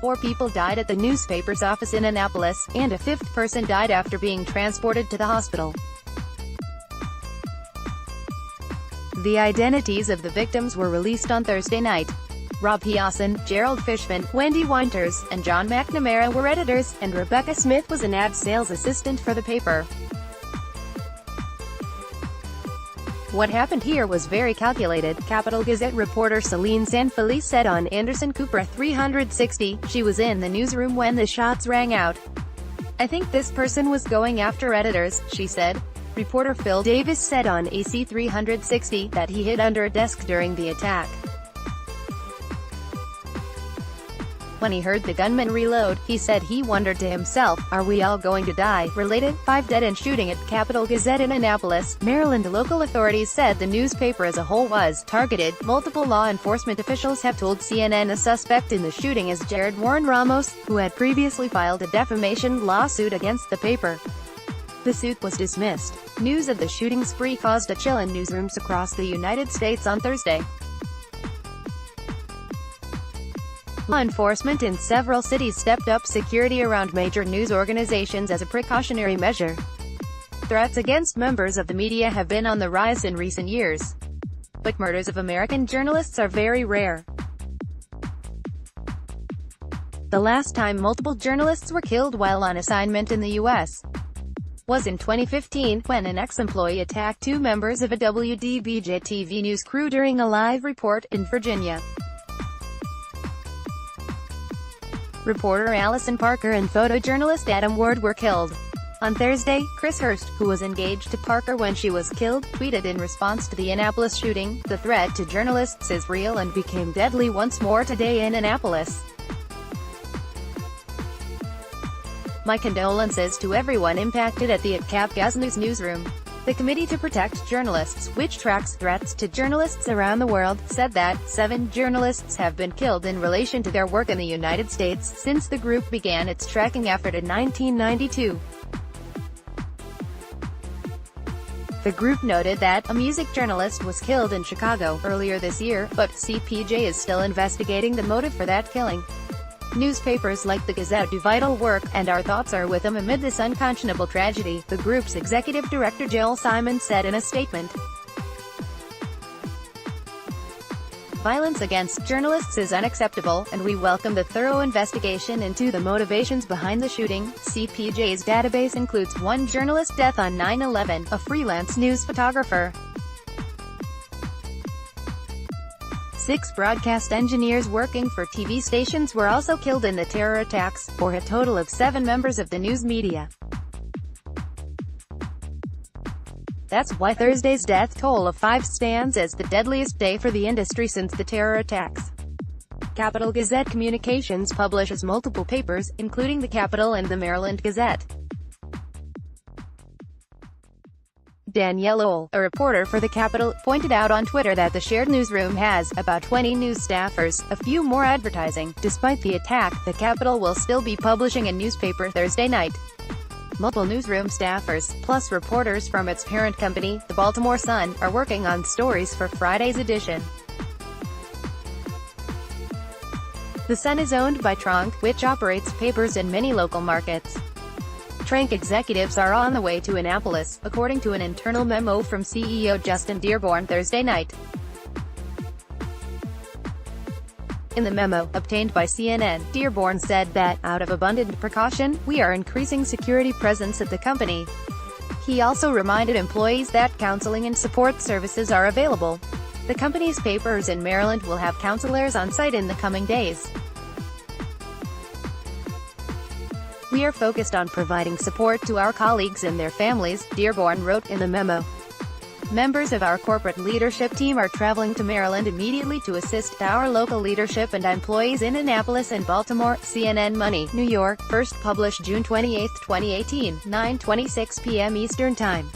4 people died at the newspaper's office in Annapolis, and a 5th person died after being transported to the hospital. The identities of the victims were released on Thursday night. Hiaasen, Gerald Fischman, Wendi Winters, and John McNamara were editors, and Rebecca Smith was an ad sales assistant for the paper. "What happened here was very calculated," Capital Gazette reporter Selene San Felice said on Anderson Cooper 360. "She was in the newsroom when the shots rang out. I think this person was going after editors," she said. Reporter Phil Davis said on AC 360 that he hid under a desk during the attack. When he heard the gunman reload, he said he wondered to himself, "Are we all going to die?" Related, 5 dead in shooting at Capital Gazette in Annapolis, Maryland. Local authorities said the newspaper as a whole was targeted. Multiple law enforcement officials have told CNN a suspect in the shooting is Jared Warren Ramos, who had previously filed a defamation lawsuit against the paper. The suit was dismissed. News of the shooting spree caused a chill in newsrooms across the United States on Thursday. Law enforcement in several cities stepped up security around major news organizations as a precautionary measure. Threats against members of the media have been on the rise in recent years. But murders of American journalists are very rare. The last time multiple journalists were killed while on assignment in the U.S. was in 2015, when an ex-employee attacked 2 members of a WDBJ TV news crew during a live report in Virginia. Reporter Allison Parker and photojournalist Adam Ward were killed. On Thursday, Chris Hurst, who was engaged to Parker when she was killed, tweeted in response to the Annapolis shooting, "The threat to journalists is real and became deadly once more today in Annapolis. My condolences to everyone impacted at the Gaz News newsroom." The Committee to Protect Journalists, which tracks threats to journalists around the world, said that 7 journalists have been killed in relation to their work in the United States since the group began its tracking effort in 1992. The group noted that a music journalist was killed in Chicago earlier this year, but CPJ is still investigating the motive for that killing. "Newspapers like the Gazette do vital work, and our thoughts are with them amid this unconscionable tragedy," the group's executive director Joel Simon said in a statement. "Violence against journalists is unacceptable, and we welcome the thorough investigation into the motivations behind the shooting." CPJ's database includes 1 journalist death on 9/11, a freelance news photographer. 6 broadcast engineers working for TV stations were also killed in the terror attacks, for a total of 7 members of the news media. That's why Thursday's death toll of 5 stands as the deadliest day for the industry since the terror attacks. Capital Gazette Communications publishes multiple papers, including the Capital and the Maryland Gazette. Danielle Ohl, a reporter for the Capital, pointed out on Twitter that the shared newsroom has about 20 news staffers, a few more advertising. Despite the attack, the Capital will still be publishing a newspaper Thursday night. Multiple newsroom staffers, plus reporters from its parent company, the Baltimore Sun, are working on stories for Friday's edition. The Sun is owned by Tronc, which operates papers in many local markets. Tronc executives are on the way to Annapolis, according to an internal memo from CEO Justin Dearborn Thursday night. In the memo, obtained by CNN, Dearborn said that, out of abundant precaution, we are increasing security presence at the company. He also reminded employees that counseling and support services are available. The company's papers in Maryland will have counselors on site in the coming days. "We are focused on providing support to our colleagues and their families," Dearborn wrote in the memo. "Members of our corporate leadership team are traveling to Maryland immediately to assist our local leadership and employees in Annapolis and Baltimore." CNN Money, New York, first published June 28, 2018, 9:26 p.m. Eastern Time.